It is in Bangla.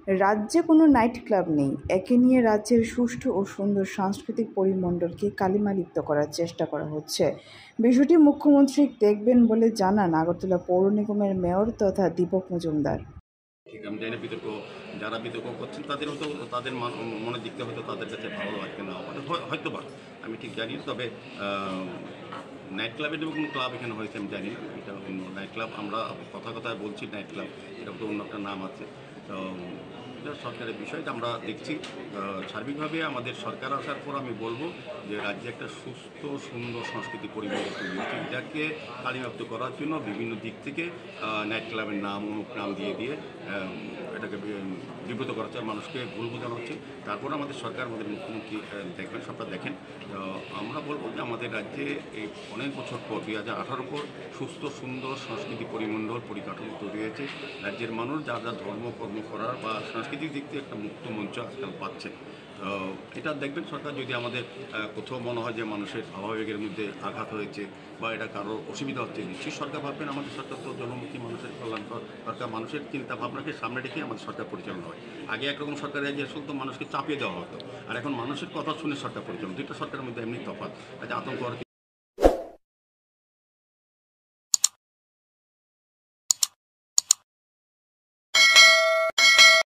রাজ্যে কোনো নাইট ক্লাব নেই। একে নিয়ে রাজ্যের সুষ্ঠু ও সুন্দর সাংস্কৃতিক পরিমণ্ডলকে কালিমালিপ্ত করার চেষ্টা করা হচ্ছে। বিষয়টি মুখ্যমন্ত্রী দেখবেন বলে জানান আগরতলা পৌর নিগমের মেয়র তথা দীপক মজুমদার। ঠিক আমি জানি বিতর্ক যারা বিতর্ক করছেন তাদেরও তো তাদের মনের দিকটা হয়তো তাদের কাছে ভালো লাগবে না হয়তো বা আমি ঠিক জানি। তবে নাইট ক্লাবের কোনো ক্লাব এখানে হয়েছে আমি জানি না। এটা অন্য নাইট ক্লাব আমরা কথায় বলছি নাইট ক্লাব, এটা তো অন্য একটা নাম আছে। তো এটা সরকারের বিষয় আমরা দেখছি। সার্বিকভাবে আমাদের সরকার আসার পর আমি বলবো যে রাজ্যে একটা সুস্থ সুন্দর সংস্কৃতি পরিবর্তন তৈরি হচ্ছে, এটাকে কালিমাপ্ত করার জন্য বিভিন্ন দিক থেকে নাইট ক্লাবের নাম অমুক নাম দিয়ে এটাকে বিব্রত করা হচ্ছে, মানুষকে ভুল বোঝানো হচ্ছে। তারপর আমাদের সরকার আমাদের মুখ্যমন্ত্রী দেখবেন, সবটা দেখেন। আমরা বলবো যে আমাদের রাজ্যে এই অনেক বছর পর 2018 পর সুস্থ সুন্দর সংস্কৃতি পরিমণ্ডল পরিকাঠামো তৈরি হয়েছে। রাজ্যের মানুষ যার যা ধর্মকর্ম করার বা সাংস্কৃতিক দিক থেকে একটা মুক্ত মঞ্চ আজকাল পাচ্ছে। এটা দেখবেন সরকার যদি আমাদের কোথাও মনে হয় যে মানুষের ভাবাবেগের মধ্যে আঘাত হয়েছে বা এটা কারোর অসুবিধা হচ্ছে, নিশ্চয়ই সরকার ভাববেন আমাদের সরকার তো জনমুখী, মানুষের কল্যাণকর সরকার, মানুষের চিন্তা ভাবনাকে সামনে রেখে আমাদের সরকার পরিচালনা হয়। আগে একরকম সরকারের যে আসলে তো মানুষকে চাপিয়ে দেওয়া হতো, আর এখন মানুষের কথা শুনে সরকার পরিচালনা, দুইটা সরকারের মধ্যে এমনি তফাৎ। আচ্ছা, আতঙ্ক